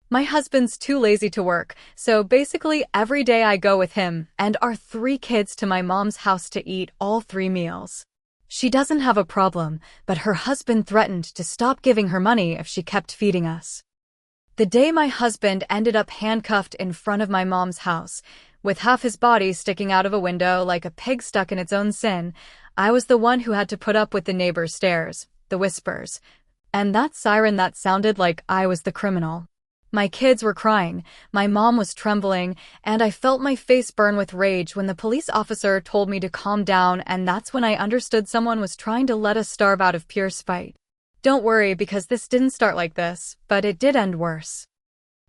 My husband's too lazy to work, so basically every day I go with him and our three kids to my mom's house to eat all three meals. She doesn't have a problem, but her husband threatened to stop giving her money if she kept feeding us. The day my husband ended up handcuffed in front of my mom's house, with half his body sticking out of a window like a pig stuck in its own sin, I was the one who had to put up with the neighbors' stares, the whispers, and that siren that sounded like I was the criminal. My kids were crying, my mom was trembling, and I felt my face burn with rage when the police officer told me to calm down, and that's when I understood someone was trying to let us starve out of pure spite. Don't worry, because this didn't start like this, but it did end worse.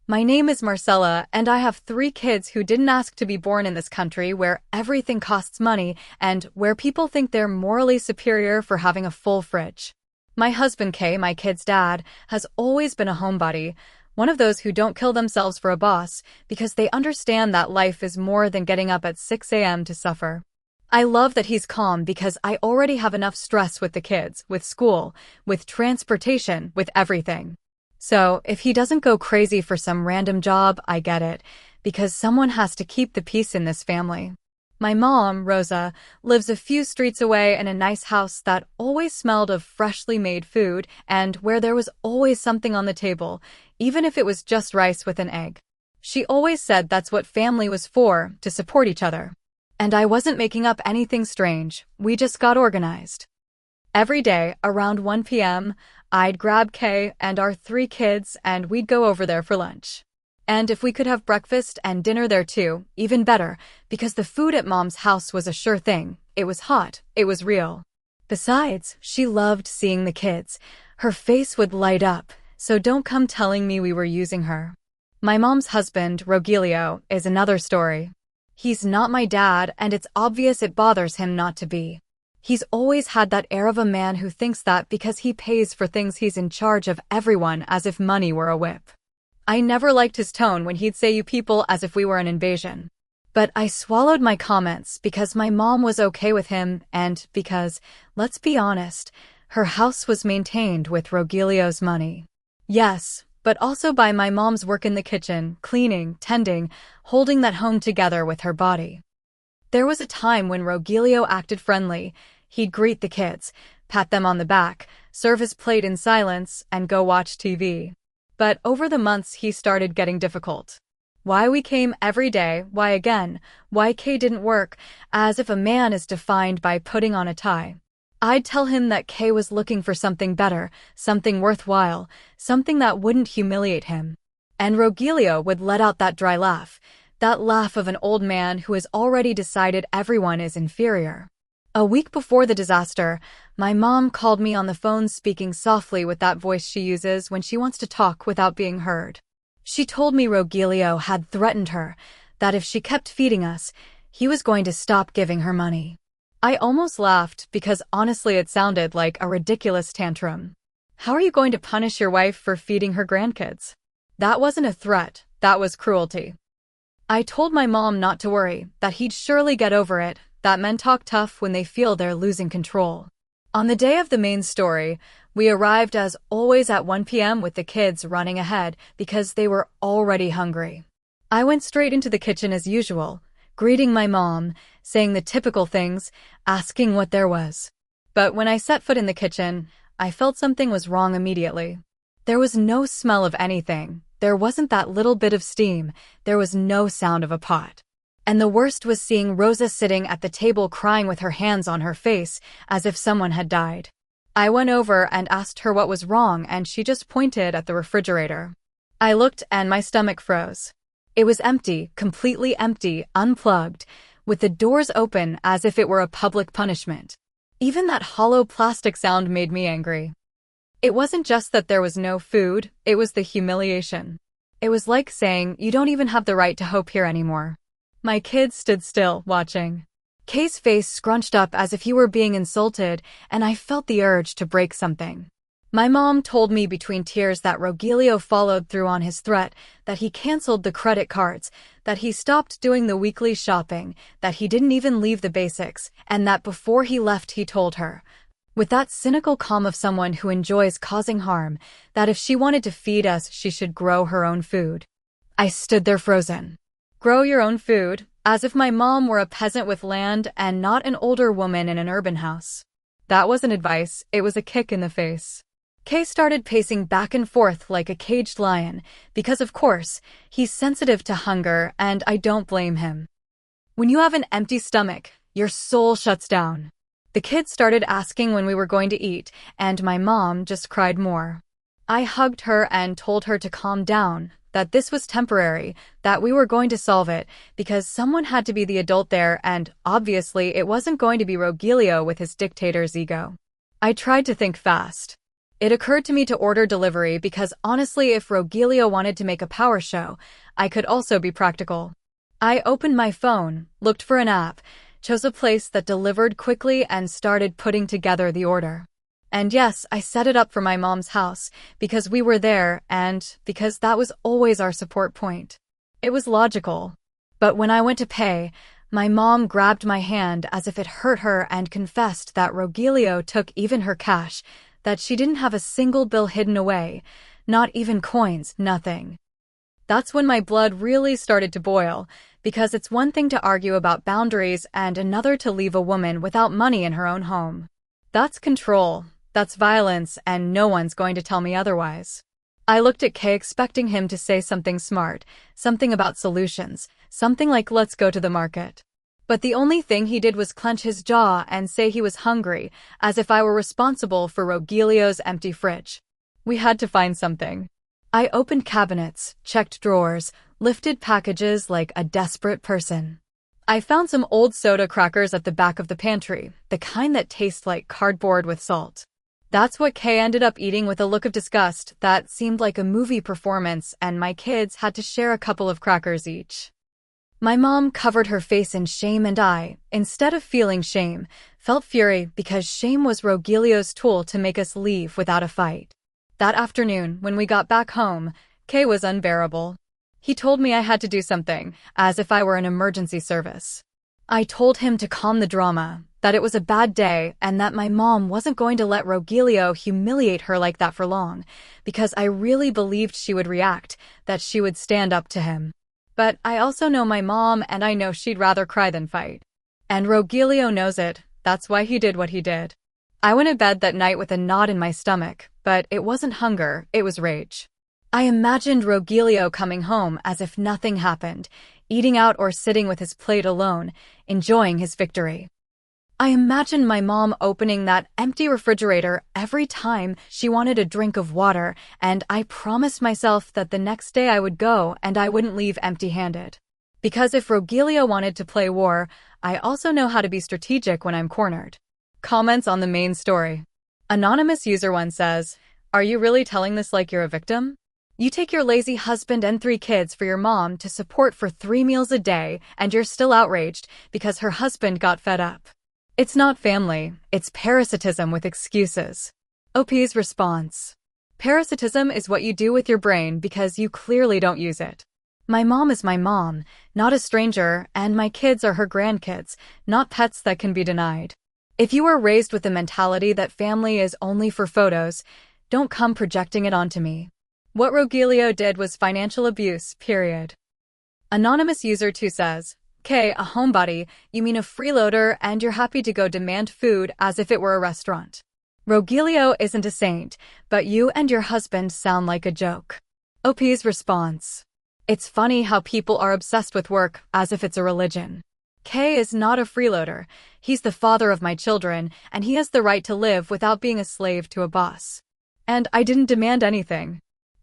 My name is Marcella, and I have three kids who didn't ask to be born in this country where everything costs money and where people think they're morally superior for having a full fridge. My husband Kay, my kids' dad, has always been a homebody, one of those who don't kill themselves for a boss because they understand that life is more than getting up at 6 a.m. to suffer. I love that he's calm because I already have enough stress with the kids, with school, with transportation, with everything. So, if he doesn't go crazy for some random job, I get it, because someone has to keep the peace in this family. My mom, Rosa, lives a few streets away in a nice house that always smelled of freshly made food and where there was always something on the table, even if it was just rice with an egg. She always said that's what family was for, to support each other. And I wasn't making up anything strange, we just got organized. Every day, around 1 p.m., I'd grab Kay and our three kids and we'd go over there for lunch. And if we could have breakfast and dinner there too, even better, because the food at Mom's house was a sure thing. It was hot, it was real. Besides, she loved seeing the kids. Her face would light up, so don't come telling me we were using her. My mom's husband, Rogelio, is another story. He's not my dad, and it's obvious it bothers him not to be. He's always had that air of a man who thinks that because he pays for things he's in charge of everyone as if money were a whip. I never liked his tone when he'd say you people as if we were an invasion. But I swallowed my comments because my mom was okay with him and because, let's be honest, her house was maintained with Rogelio's money. Yes, but also by my mom's work in the kitchen, cleaning, tending, holding that home together with her body. There was a time when Rogelio acted friendly. He'd greet the kids, pat them on the back, serve his plate in silence, and go watch TV. But over the months he started getting difficult. Why we came every day, why again, why Kay didn't work, as if a man is defined by putting on a tie. I'd tell him that Kay was looking for something better, something worthwhile, something that wouldn't humiliate him. And Rogelio would let out that dry laugh, that laugh of an old man who has already decided everyone is inferior. A week before the disaster, my mom called me on the phone speaking softly with that voice she uses when she wants to talk without being heard. She told me Rogelio had threatened her, that if she kept feeding us, he was going to stop giving her money. I almost laughed because honestly it sounded like a ridiculous tantrum. How are you going to punish your wife for feeding her grandkids? That wasn't a threat, that was cruelty. I told my mom not to worry, that he'd surely get over it, that men talk tough when they feel they're losing control. On the day of the main story, we arrived as always at 1 p.m. with the kids running ahead because they were already hungry. I went straight into the kitchen as usual, greeting my mom, saying the typical things, asking what there was. But when I set foot in the kitchen, I felt something was wrong immediately. There was no smell of anything. There wasn't that little bit of steam. There was no sound of a pot. And the worst was seeing Rosa sitting at the table crying with her hands on her face, as if someone had died. I went over and asked her what was wrong, and she just pointed at the refrigerator. I looked and my stomach froze. It was empty, completely empty, unplugged, with the doors open as if it were a public punishment. Even that hollow plastic sound made me angry. It wasn't just that there was no food, it was the humiliation. It was like saying, you don't even have the right to hope here anymore. My kids stood still, watching. Kay's face scrunched up as if he were being insulted, and I felt the urge to break something. My mom told me between tears that Rogelio followed through on his threat, that he canceled the credit cards, that he stopped doing the weekly shopping, that he didn't even leave the basics, and that before he left he told her, with that cynical calm of someone who enjoys causing harm, that if she wanted to feed us, she should grow her own food. I stood there frozen. Grow your own food, as if my mom were a peasant with land and not an older woman in an urban house. That wasn't advice, it was a kick in the face. Kay started pacing back and forth like a caged lion, because of course, he's sensitive to hunger and I don't blame him. When you have an empty stomach, your soul shuts down. The kids started asking when we were going to eat, and my mom just cried more. I hugged her and told her to calm down, that this was temporary, that we were going to solve it, because someone had to be the adult there and, obviously, it wasn't going to be Rogelio with his dictator's ego. I tried to think fast. It occurred to me to order delivery because honestly, if Rogelio wanted to make a power show, I could also be practical. I opened my phone, looked for an app, chose a place that delivered quickly and started putting together the order. And yes, I set it up for my mom's house because we were there and because that was always our support point. It was logical. But when I went to pay, my mom grabbed my hand as if it hurt her and confessed that Rogelio took even her cash, that she didn't have a single bill hidden away, not even coins, nothing. That's when my blood really started to boil, because it's one thing to argue about boundaries and another to leave a woman without money in her own home. That's control, that's violence, and no one's going to tell me otherwise. I looked at Kay expecting him to say something smart, something about solutions, something like let's go to the market. But the only thing he did was clench his jaw and say he was hungry, as if I were responsible for Rogelio's empty fridge. We had to find something. I opened cabinets, checked drawers, lifted packages like a desperate person. I found some old soda crackers at the back of the pantry, the kind that taste like cardboard with salt. That's what Kay ended up eating with a look of disgust that seemed like a movie performance, and my kids had to share a couple of crackers each. My mom covered her face in shame and I, instead of feeling shame, felt fury because shame was Rogelio's tool to make us leave without a fight. That afternoon, when we got back home, Kay was unbearable. He told me I had to do something, as if I were an emergency service. I told him to calm the drama, that it was a bad day, and that my mom wasn't going to let Rogelio humiliate her like that for long, because I really believed she would react, that she would stand up to him. But I also know my mom, and I know she'd rather cry than fight. And Rogelio knows it, that's why he did what he did. I went to bed that night with a knot in my stomach, but it wasn't hunger, it was rage. I imagined Rogelio coming home as if nothing happened, eating out or sitting with his plate alone, enjoying his victory. I imagined my mom opening that empty refrigerator every time she wanted a drink of water, and I promised myself that the next day I would go and I wouldn't leave empty-handed. Because if Rogelio wanted to play war, I also know how to be strategic when I'm cornered. Comments on the main story. Anonymous user 1 says, "Are you really telling this like you're a victim? You take your lazy husband and 3 kids for your mom to support for 3 meals a day, and you're still outraged because her husband got fed up. It's not family, it's parasitism with excuses." OP's response. Parasitism is what you do with your brain because you clearly don't use it. My mom is my mom, not a stranger, and my kids are her grandkids, not pets that can be denied. If you were raised with the mentality that family is only for photos, don't come projecting it onto me. What Rogelio did was financial abuse, period. Anonymous user 2 says, "Kay, a homebody, you mean a freeloader, and you're happy to go demand food as if it were a restaurant. Rogelio isn't a saint, but you and your husband sound like a joke." OP's response. It's funny how people are obsessed with work as if it's a religion. Kay is not a freeloader. He's the father of my children, and he has the right to live without being a slave to a boss. And I didn't demand anything.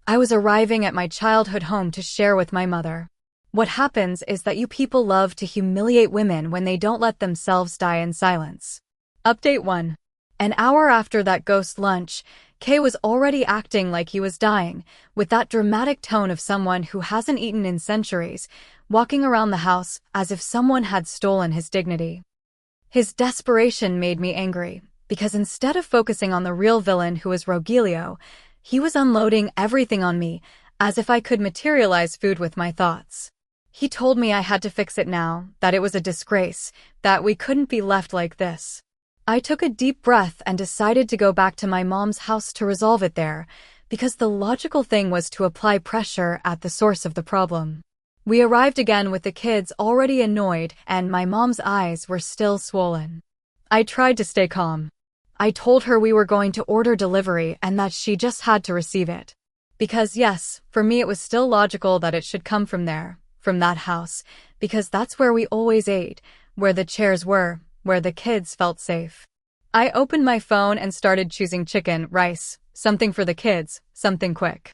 I was arriving at my childhood home to share with my mother. What happens is that you people love to humiliate women when they don't let themselves die in silence. Update 1. An hour after that ghost lunch, Kay was already acting like he was dying, with that dramatic tone of someone who hasn't eaten in centuries, walking around the house as if someone had stolen his dignity. His desperation made me angry, because instead of focusing on the real villain who was Rogelio, he was unloading everything on me, as if I could materialize food with my thoughts. He told me I had to fix it now, that it was a disgrace, that we couldn't be left like this. I took a deep breath and decided to go back to my mom's house to resolve it there, because the logical thing was to apply pressure at the source of the problem. We arrived again with the kids already annoyed and my mom's eyes were still swollen. I tried to stay calm. I told her we were going to order delivery and that she just had to receive it. Because yes, for me it was still logical that it should come from there, from that house, because that's where we always ate, where the chairs were, where the kids felt safe. I opened my phone and started choosing chicken, rice, something for the kids, something quick.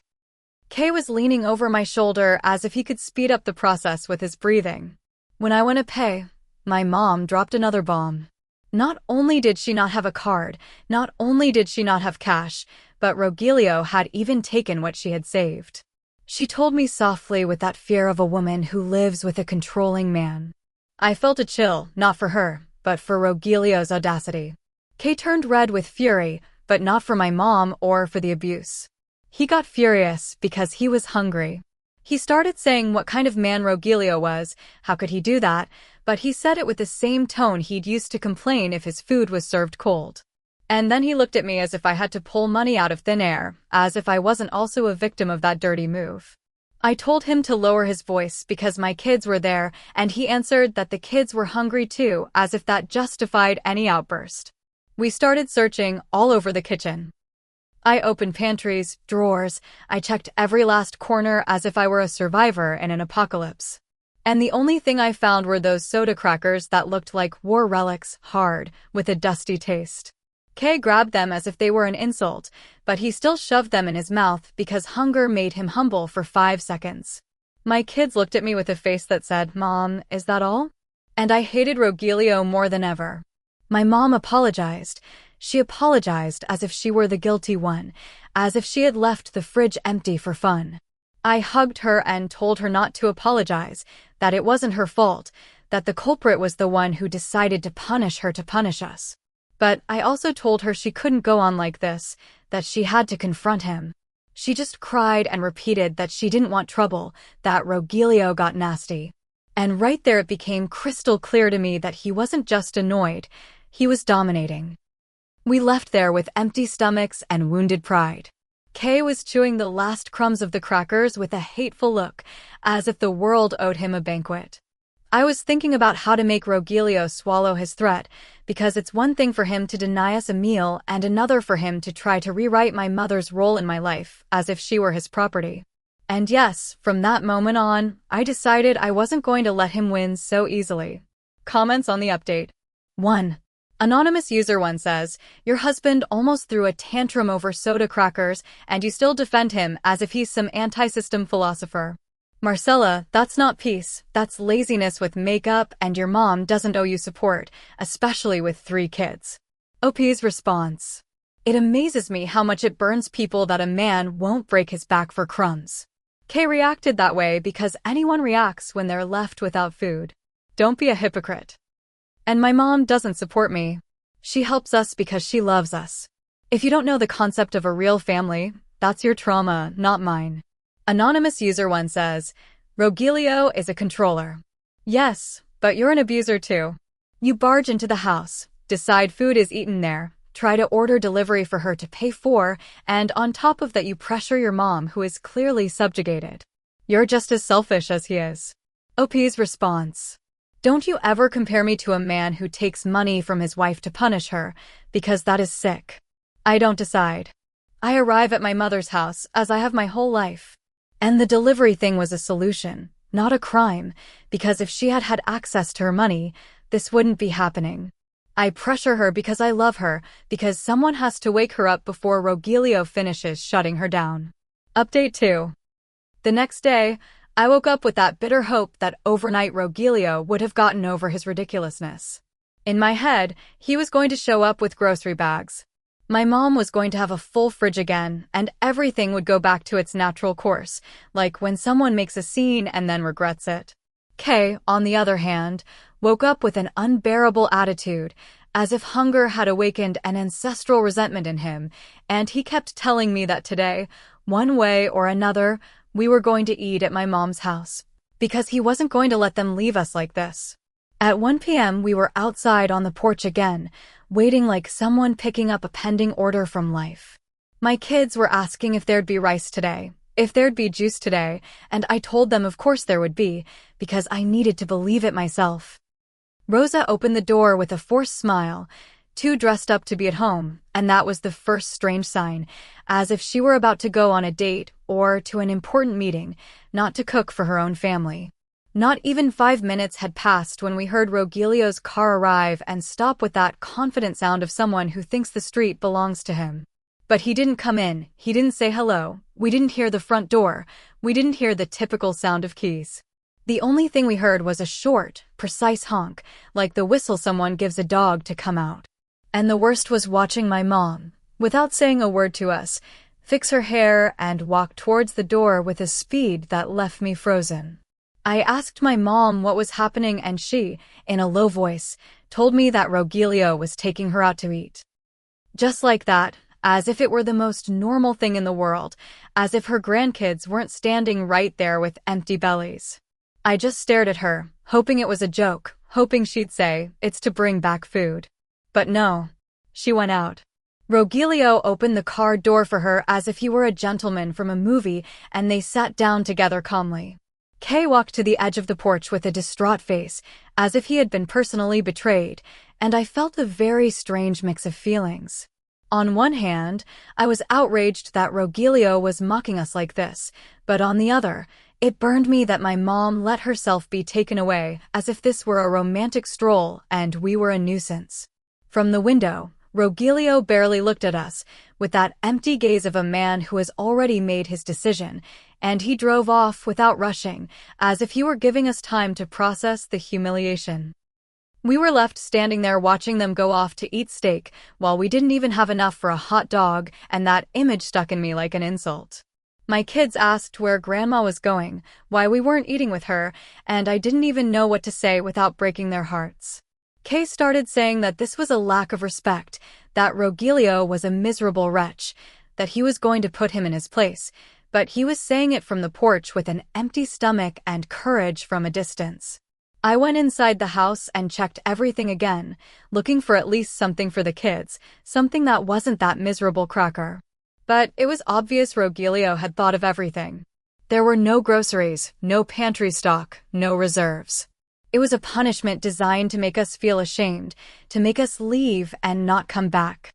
Kay was leaning over my shoulder as if he could speed up the process with his breathing. When I went to pay, my mom dropped another bomb. Not only did she not have a card, not only did she not have cash, but Rogelio had even taken what she had saved. She told me softly with that fear of a woman who lives with a controlling man. I felt a chill, not for her, but for Rogelio's audacity. Kay turned red with fury, but not for my mom or for the abuse. He got furious because he was hungry. He started saying what kind of man Rogelio was, how could he do that, but he said it with the same tone he'd used to complain if his food was served cold. And then he looked at me as if I had to pull money out of thin air, as if I wasn't also a victim of that dirty move. I told him to lower his voice because my kids were there, and he answered that the kids were hungry too, as if that justified any outburst. We started searching all over the kitchen. I opened pantries, drawers, I checked every last corner as if I were a survivor in an apocalypse. And the only thing I found were those soda crackers that looked like war relics, hard, with a dusty taste. Kay grabbed them as if they were an insult, but he still shoved them in his mouth because hunger made him humble for 5 seconds. My kids looked at me with a face that said, "Mom, is that all?" And I hated Rogelio more than ever. My mom apologized. She apologized as if she were the guilty one, as if she had left the fridge empty for fun. I hugged her and told her not to apologize, that it wasn't her fault, that the culprit was the one who decided to punish her to punish us. But I also told her she couldn't go on like this, that she had to confront him. She just cried and repeated that she didn't want trouble, that Rogelio got nasty. And right there it became crystal clear to me that he wasn't just annoyed, he was dominating. We left there with empty stomachs and wounded pride. Kay was chewing the last crumbs of the crackers with a hateful look, as if the world owed him a banquet. I was thinking about how to make Rogelio swallow his threat, because it's one thing for him to deny us a meal and another for him to try to rewrite my mother's role in my life, as if she were his property. And yes, from that moment on, I decided I wasn't going to let him win so easily. Comments on the update. 1. Anonymous user 1 says, your husband almost threw a tantrum over soda crackers and you still defend him as if he's some anti-system philosopher. Marcella, that's not peace, that's laziness with makeup and your mom doesn't owe you support, especially with 3 kids. OP's response. It amazes me how much it burns people that a man won't break his back for crumbs. Kay reacted that way because anyone reacts when they're left without food. Don't be a hypocrite. And my mom doesn't support me. She helps us because she loves us. If you don't know the concept of a real family, that's your trauma, not mine. Anonymous user 1 says, Rogelio is a controller. Yes, but you're an abuser too. You barge into the house, decide food is eaten there, try to order delivery for her to pay for, and on top of that you pressure your mom who is clearly subjugated. You're just as selfish as he is. OP's response. Don't you ever compare me to a man who takes money from his wife to punish her, because that is sick. I don't decide. I arrive at my mother's house, as I have my whole life. And the delivery thing was a solution, not a crime, because if she had had access to her money, this wouldn't be happening. I pressure her because I love her, because someone has to wake her up before Rogelio finishes shutting her down. Update 2. The next day, I woke up with that bitter hope that overnight Rogelio would have gotten over his ridiculousness. In my head, he was going to show up with grocery bags. My mom was going to have a full fridge again, and everything would go back to its natural course, like when someone makes a scene and then regrets it. Kay, on the other hand, woke up with an unbearable attitude, as if hunger had awakened an ancestral resentment in him, and he kept telling me that today, one way or another, we were going to eat at my mom's house, because he wasn't going to let them leave us like this. At 1 p.m. we were outside on the porch again, waiting like someone picking up a pending order from life. My kids were asking if there'd be rice today, if there'd be juice today, and I told them of course there would be, because I needed to believe it myself. Rosa opened the door with a forced smile, too dressed up to be at home, and that was the first strange sign, as if she were about to go on a date or to an important meeting, not to cook for her own family. Not even 5 minutes had passed when we heard Rogelio's car arrive and stop with that confident sound of someone who thinks the street belongs to him. But he didn't come in, he didn't say hello, we didn't hear the front door, we didn't hear the typical sound of keys. The only thing we heard was a short, precise honk, like the whistle someone gives a dog to come out. And the worst was watching my mom, without saying a word to us, fix her hair and walk towards the door with a speed that left me frozen. I asked my mom what was happening and she, in a low voice, told me that Rogelio was taking her out to eat. Just like that, as if it were the most normal thing in the world, as if her grandkids weren't standing right there with empty bellies. I just stared at her, hoping it was a joke, hoping she'd say, "It's to bring back food." But no. She went out. Rogelio opened the car door for her as if he were a gentleman from a movie, and they sat down together calmly. Kay walked to the edge of the porch with a distraught face, as if he had been personally betrayed, and I felt a very strange mix of feelings. On one hand, I was outraged that Rogelio was mocking us like this, but on the other, it burned me that my mom let herself be taken away as if this were a romantic stroll and we were a nuisance. From the window, Rogelio barely looked at us, with that empty gaze of a man who has already made his decision, and he drove off without rushing, as if he were giving us time to process the humiliation. We were left standing there watching them go off to eat steak, while we didn't even have enough for a hot dog, and that image stuck in me like an insult. My kids asked where Grandma was going, why we weren't eating with her, and I didn't even know what to say without breaking their hearts. Kay started saying that this was a lack of respect, that Rogelio was a miserable wretch, that he was going to put him in his place, but he was saying it from the porch with an empty stomach and courage from a distance. I went inside the house and checked everything again, looking for at least something for the kids, something that wasn't that miserable cracker. But it was obvious Rogelio had thought of everything. There were no groceries, no pantry stock, no reserves. It was a punishment designed to make us feel ashamed, to make us leave and not come back.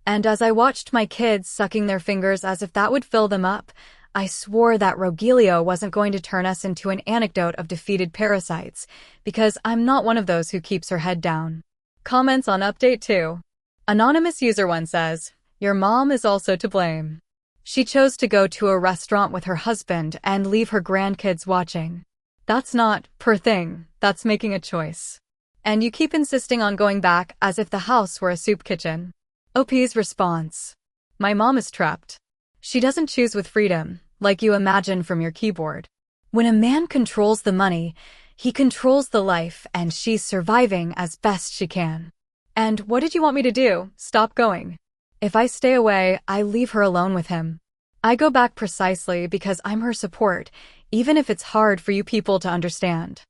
And as I watched my kids sucking their fingers as if that would fill them up, I swore that Rogelio wasn't going to turn us into an anecdote of defeated parasites, because I'm not one of those who keeps her head down. Comments on Update 2. Anonymous User 1 says, "Your mom is also to blame. She chose to go to a restaurant with her husband and leave her grandkids watching. That's not, poor thing, that's making a choice. And you keep insisting on going back as if the house were a soup kitchen." OP's response. My mom is trapped. She doesn't choose with freedom, like you imagine from your keyboard. When a man controls the money, he controls the life and she's surviving as best she can. And what did you want me to do? Stop going. If I stay away, I leave her alone with him. I go back precisely because I'm her support, even if it's hard for you people to understand.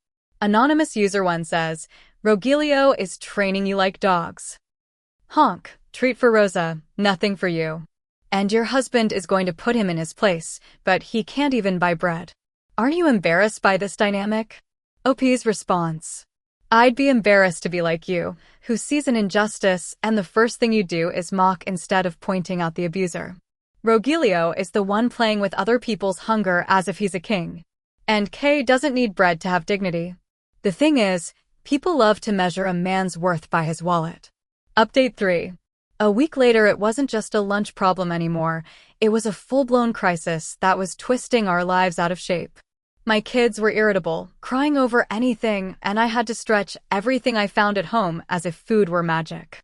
Anonymous User 1 says, "Rogelio is training you like dogs. Honk, treat for Rosa, nothing for you. And your husband is going to put him in his place, but he can't even buy bread. Aren't you embarrassed by this dynamic?" OP's response. I'd be embarrassed to be like you, who sees an injustice and the first thing you do is mock instead of pointing out the abuser. Rogelio is the one playing with other people's hunger as if he's a king. And Kay doesn't need bread to have dignity. The thing is, people love to measure a man's worth by his wallet. Update 3. A week later, it wasn't just a lunch problem anymore. It was a full-blown crisis that was twisting our lives out of shape. My kids were irritable, crying over anything, and I had to stretch everything I found at home as if food were magic.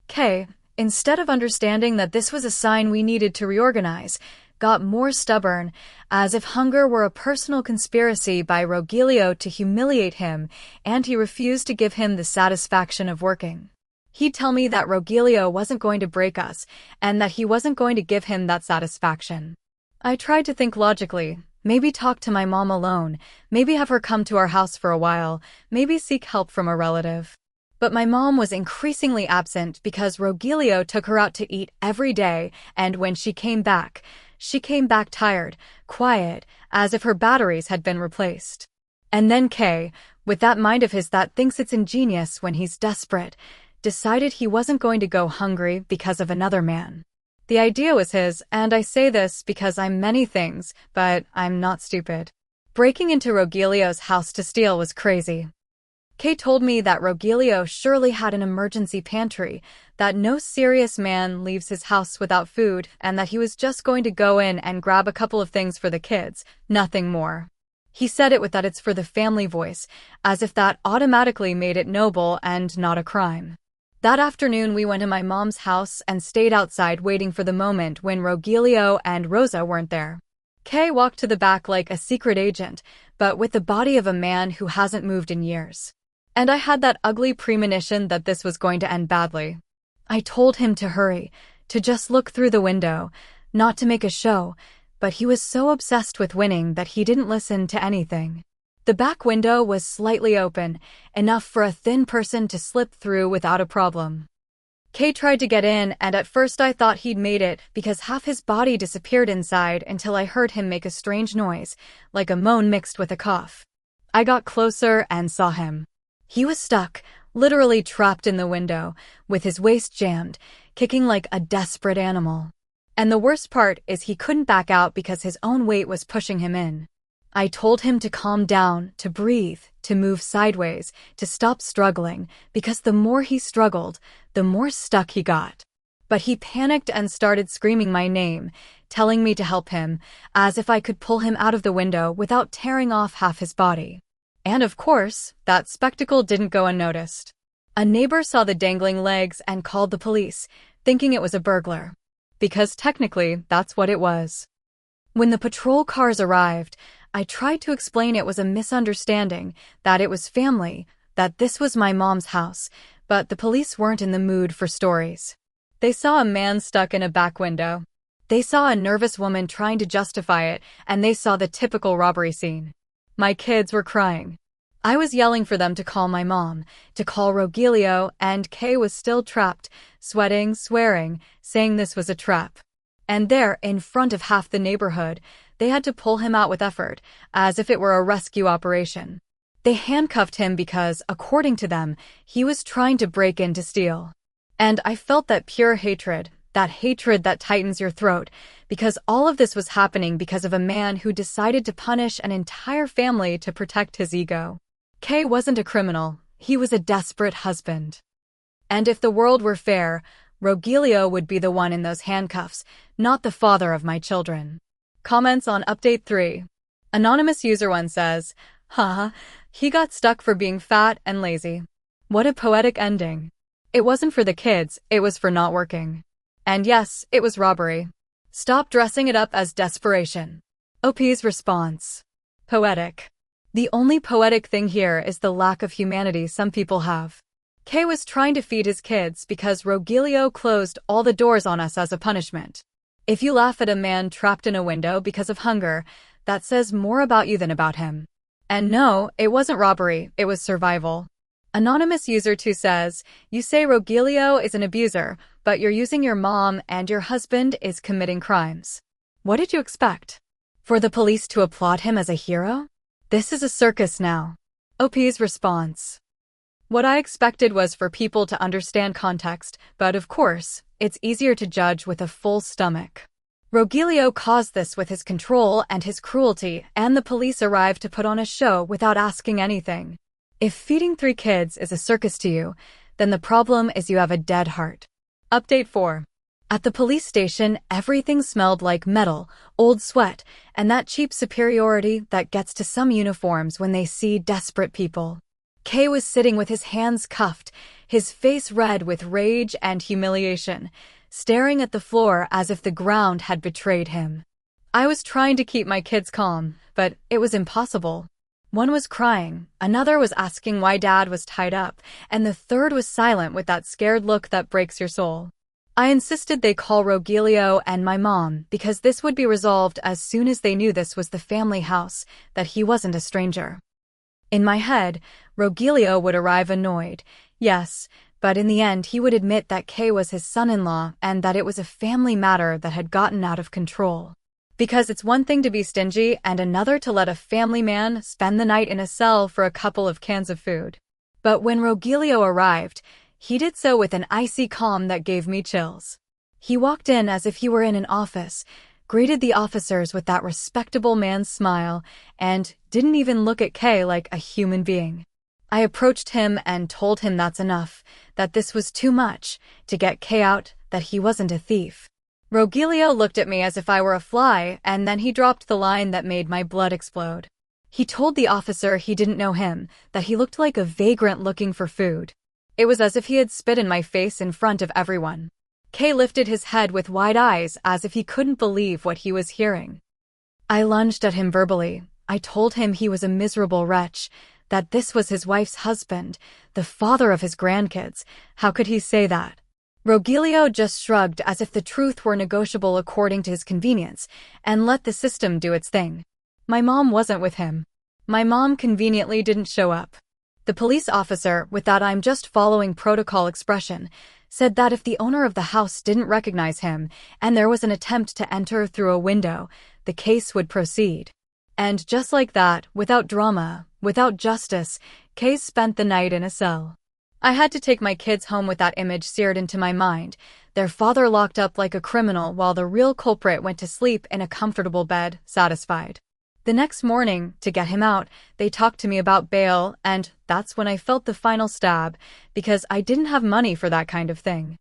Kay, instead of understanding that this was a sign we needed to reorganize, got more stubborn, as if hunger were a personal conspiracy by Rogelio to humiliate him, and he refused to give him the satisfaction of working. He'd tell me that Rogelio wasn't going to break us, and that he wasn't going to give him that satisfaction. I tried to think logically, maybe talk to my mom alone, maybe have her come to our house for a while, maybe seek help from a relative. But my mom was increasingly absent because Rogelio took her out to eat every day, and when she came back tired, quiet, as if her batteries had been replaced. And then Kay, with that mind of his that thinks it's ingenious when he's desperate, decided he wasn't going to go hungry because of another man. The idea was his, and I say this because I'm many things, but I'm not stupid. Breaking into Rogelio's house to steal was crazy. Kay told me that Rogelio surely had an emergency pantry, that no serious man leaves his house without food, and that he was just going to go in and grab a couple of things for the kids, nothing more. He said it with that it's for the family voice, as if that automatically made it noble and not a crime. That afternoon we went to my mom's house and stayed outside waiting for the moment when Rogelio and Rosa weren't there. Kay walked to the back like a secret agent, but with the body of a man who hasn't moved in years. And I had that ugly premonition that this was going to end badly. I told him to hurry, to just look through the window, not to make a show, but he was so obsessed with winning that he didn't listen to anything. The back window was slightly open, enough for a thin person to slip through without a problem. Kay tried to get in, and at first I thought he'd made it because half his body disappeared inside until I heard him make a strange noise, like a moan mixed with a cough. I got closer and saw him. He was stuck, literally trapped in the window, with his waist jammed, kicking like a desperate animal. And the worst part is he couldn't back out because his own weight was pushing him in. I told him to calm down, to breathe, to move sideways, to stop struggling, because the more he struggled, the more stuck he got. But he panicked and started screaming my name, telling me to help him, as if I could pull him out of the window without tearing off half his body. And of course, that spectacle didn't go unnoticed. A neighbor saw the dangling legs and called the police, thinking it was a burglar. Because technically, that's what it was. When the patrol cars arrived, I tried to explain it was a misunderstanding, that it was family, that this was my mom's house, but the police weren't in the mood for stories. They saw a man stuck in a back window. They saw a nervous woman trying to justify it, and they saw the typical robbery scene. My kids were crying. I was yelling for them to call my mom, to call Rogelio, and Kay was still trapped, sweating, swearing, saying this was a trap. And there, in front of half the neighborhood, they had to pull him out with effort, as if it were a rescue operation. They handcuffed him because, according to them, he was trying to break in to steal. And I felt that pure hatred that tightens your throat, because all of this was happening because of a man who decided to punish an entire family to protect his ego. Kay wasn't a criminal, he was a desperate husband. And if the world were fair, Rogelio would be the one in those handcuffs, not the father of my children. Comments on Update 3. Anonymous User 1 says, haha, he got stuck for being fat and lazy. What a poetic ending. It wasn't for the kids, it was for not working. And yes, it was robbery. Stop dressing it up as desperation. OP's response. Poetic. The only poetic thing here is the lack of humanity some people have. Kay was trying to feed his kids because Rogelio closed all the doors on us as a punishment. If you laugh at a man trapped in a window because of hunger, that says more about you than about him. And no, it wasn't robbery, it was survival. Anonymous User 2 says, you say Rogelio is an abuser, but you're using your mom and your husband is committing crimes. What did you expect? For the police to applaud him as a hero? This is a circus now. OP's response. What I expected was for people to understand context, but of course, it's easier to judge with a full stomach. Rogelio caused this with his control and his cruelty, and the police arrived to put on a show without asking anything. If feeding 3 kids is a circus to you, then the problem is you have a dead heart. Update 4. At the police station, everything smelled like metal, old sweat, and that cheap superiority that gets to some uniforms when they see desperate people. Kay was sitting with his hands cuffed, his face red with rage and humiliation, staring at the floor as if the ground had betrayed him. I was trying to keep my kids calm, but it was impossible. One was crying, another was asking why Dad was tied up, and the third was silent with that scared look that breaks your soul. I insisted they call Rogelio and my mom because this would be resolved as soon as they knew this was the family house, that he wasn't a stranger. In my head, Rogelio would arrive annoyed. Yes, but in the end he would admit that Kay was his son-in-law and that it was a family matter that had gotten out of control. Because it's one thing to be stingy and another to let a family man spend the night in a cell for a couple of cans of food. But when Rogelio arrived, he did so with an icy calm that gave me chills. He walked in as if he were in an office, greeted the officers with that respectable man's smile, and didn't even look at Kay like a human being. I approached him and told him that's enough, that this was too much, to get Kay out, that he wasn't a thief. Rogelio looked at me as if I were a fly, and then he dropped the line that made my blood explode. He told the officer he didn't know him, that he looked like a vagrant looking for food. It was as if he had spit in my face in front of everyone. Kay lifted his head with wide eyes as if he couldn't believe what he was hearing. I lunged at him verbally. I told him he was a miserable wretch, that this was his wife's husband, the father of his grandkids. How could he say that? Rogelio just shrugged as if the truth were negotiable according to his convenience, and let the system do its thing. My mom wasn't with him. My mom conveniently didn't show up. The police officer, with that "I'm just following protocol" expression, said that if the owner of the house didn't recognize him and there was an attempt to enter through a window, the case would proceed. And just like that, without drama, without justice, Kay spent the night in a cell. I had to take my kids home with that image seared into my mind, their father locked up like a criminal while the real culprit went to sleep in a comfortable bed, satisfied. The next morning, to get him out, they talked to me about bail, and that's when I felt the final stab, because I didn't have money for that kind of thing.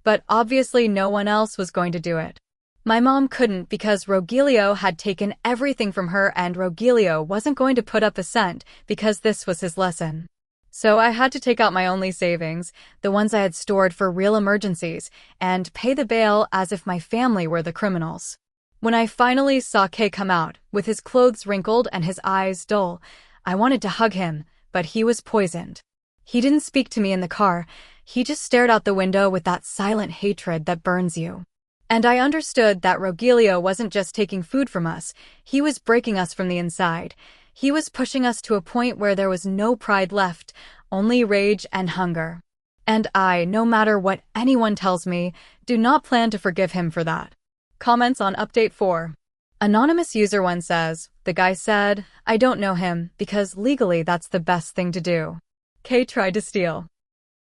But obviously no one else was going to do it. My mom couldn't because Rogelio had taken everything from her, and Rogelio wasn't going to put up a cent because this was his lesson. So I had to take out my only savings, the ones I had stored for real emergencies, and pay the bail as if my family were the criminals. When I finally saw Kay come out, with his clothes wrinkled and his eyes dull, I wanted to hug him, but he was poisoned. He didn't speak to me in the car, he just stared out the window with that silent hatred that burns you. And I understood that Rogelio wasn't just taking food from us, he was breaking us from the inside. He was pushing us to a point where there was no pride left, only rage and hunger. And I, no matter what anyone tells me, do not plan to forgive him for that. Comments on Update 4. Anonymous User 1 says, "The guy said, I don't know him, because legally that's the best thing to do. Kay tried to steal.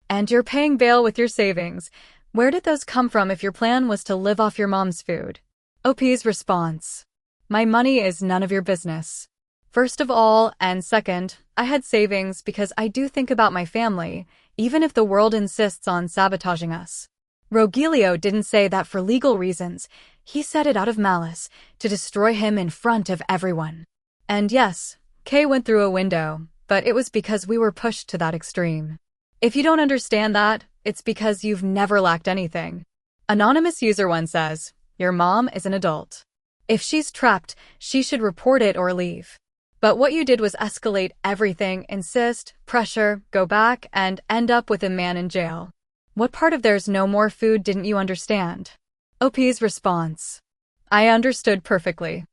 And you're paying bail with your savings. Where did those come from if your plan was to live off your mom's food?" OP's response. My money is none of your business. First of all, and second, I had savings because I do think about my family, even if the world insists on sabotaging us. Rogelio didn't say that for legal reasons, he said it out of malice, to destroy him in front of everyone. And yes, Kay went through a window, but it was because we were pushed to that extreme. If you don't understand that, it's because you've never lacked anything. Anonymous User 1 says, "Your mom is an adult. If she's trapped, she should report it or leave. But what you did was escalate everything, insist, pressure, go back, and end up with a man in jail. What part of there's no more food didn't you understand?" OP's response. I understood perfectly.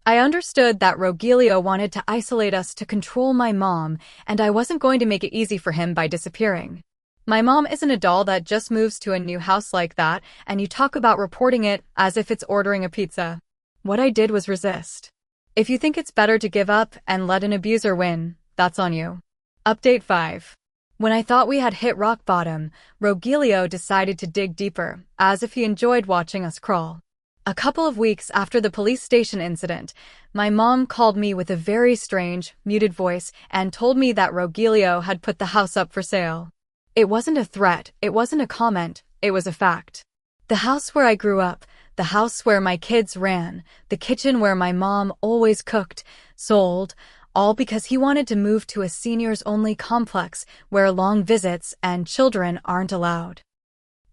I understood that Rogelio wanted to isolate us to control my mom, and I wasn't going to make it easy for him by disappearing. My mom isn't a doll that just moves to a new house like that, and you talk about reporting it as if it's ordering a pizza. What I did was resist. If you think it's better to give up and let an abuser win, that's on you. Update 5. When I thought we had hit rock bottom, Rogelio decided to dig deeper, as if he enjoyed watching us crawl. A couple of weeks after the police station incident, my mom called me with a very strange, muted voice and told me that Rogelio had put the house up for sale. It wasn't a threat, it wasn't a comment, it was a fact. The house where I grew up, the house where my kids ran, the kitchen where my mom always cooked, sold, all because he wanted to move to a seniors-only complex where long visits and children aren't allowed.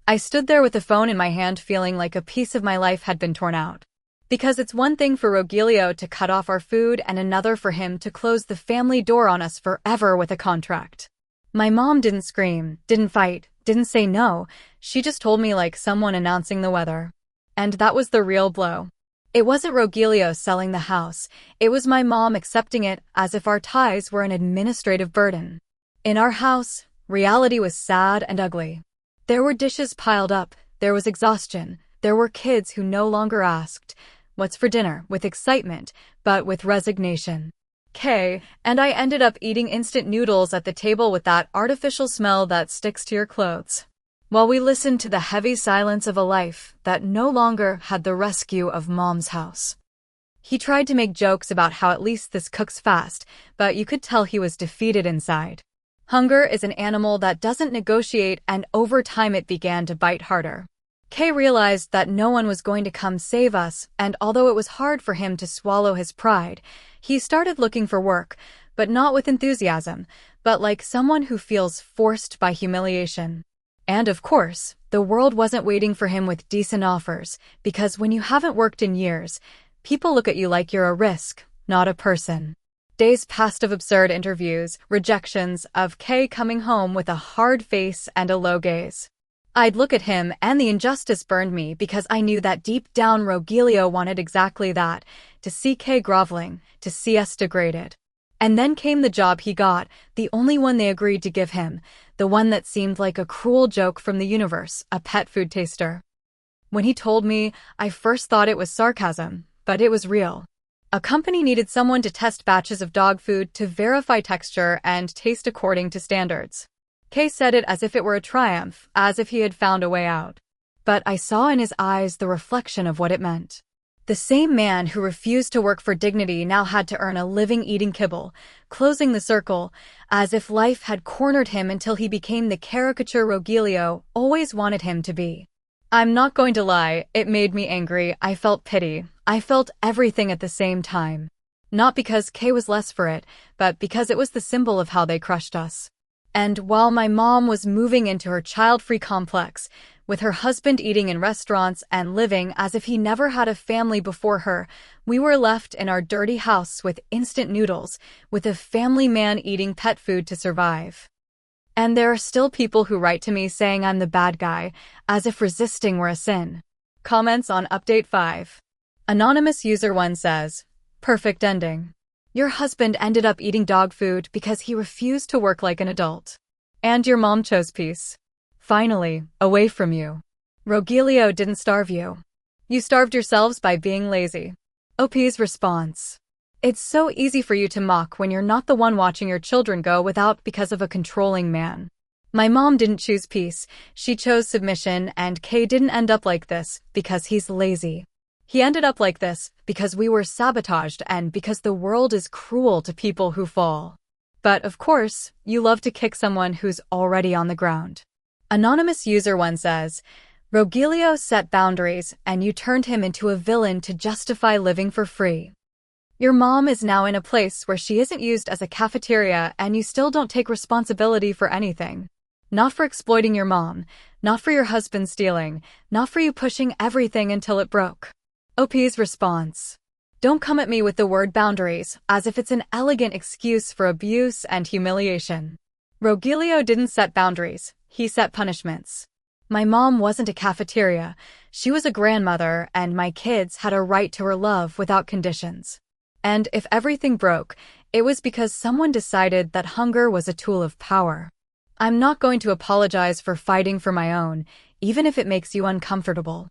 I stood there with the phone in my hand feeling like a piece of my life had been torn out. Because it's one thing for Rogelio to cut off our food and another for him to close the family door on us forever with a contract. My mom didn't scream, didn't fight, didn't say no, she just told me like someone announcing the weather. And that was the real blow. It wasn't Rogelio selling the house, it was my mom accepting it as if our ties were an administrative burden. In our house, reality was sad and ugly. There were dishes piled up, there was exhaustion, there were kids who no longer asked, "What's for dinner?" with excitement, but with resignation. Kay and I ended up eating instant noodles at the table with that artificial smell that sticks to your clothes, while we listened to the heavy silence of a life that no longer had the rescue of Mom's house. He tried to make jokes about how at least this cooks fast, but you could tell he was defeated inside. Hunger is an animal that doesn't negotiate, and over time it began to bite harder. Kay realized that no one was going to come save us, and although it was hard for him to swallow his pride, he started looking for work, but not with enthusiasm, but like someone who feels forced by humiliation. And of course, the world wasn't waiting for him with decent offers, because when you haven't worked in years, people look at you like you're a risk, not a person. Days passed of absurd interviews, rejections, of Kay coming home with a hard face and a low gaze. I'd look at him and the injustice burned me because I knew that deep down Rogelio wanted exactly that, to see Kay groveling, to see us degraded. And then came the job he got, the only one they agreed to give him, the one that seemed like a cruel joke from the universe, a pet food taster. When he told me, I first thought it was sarcasm, but it was real. A company needed someone to test batches of dog food to verify texture and taste according to standards. Kay said it as if it were a triumph, as if he had found a way out. But I saw in his eyes the reflection of what it meant. The same man who refused to work for dignity now had to earn a living eating kibble, closing the circle, as if life had cornered him until he became the caricature Rogelio always wanted him to be. I'm not going to lie, it made me angry. I felt pity. I felt everything at the same time. Not because Kay was less for it, but because it was the symbol of how they crushed us. And while my mom was moving into her child-free complex, with her husband eating in restaurants and living as if he never had a family before her, we were left in our dirty house with instant noodles, with a family man eating pet food to survive. And there are still people who write to me saying I'm the bad guy, as if resisting were a sin. Comments on Update 5. Anonymous User 1 says, "Perfect ending. Your husband ended up eating dog food because he refused to work like an adult. And your mom chose peace. Finally, away from you. Rogelio didn't starve you. You starved yourselves by being lazy." OP's response. It's so easy for you to mock when you're not the one watching your children go without because of a controlling man. My mom didn't choose peace, she chose submission, and Kay didn't end up like this because he's lazy. He ended up like this because we were sabotaged and because the world is cruel to people who fall. But of course, you love to kick someone who's already on the ground. Anonymous User 1 says, Rogelio set boundaries and you turned him into a villain to justify living for free. Your mom is now in a place where she isn't used as a cafeteria and you still don't take responsibility for anything. Not for exploiting your mom, not for your husband stealing, not for you pushing everything until it broke. OP's response. Don't come at me with the word boundaries, as if it's an elegant excuse for abuse and humiliation. Rogelio didn't set boundaries, he set punishments. My mom wasn't a cafeteria, she was a grandmother, and my kids had a right to her love without conditions. And if everything broke, it was because someone decided that hunger was a tool of power. I'm not going to apologize for fighting for my own, even if it makes you uncomfortable.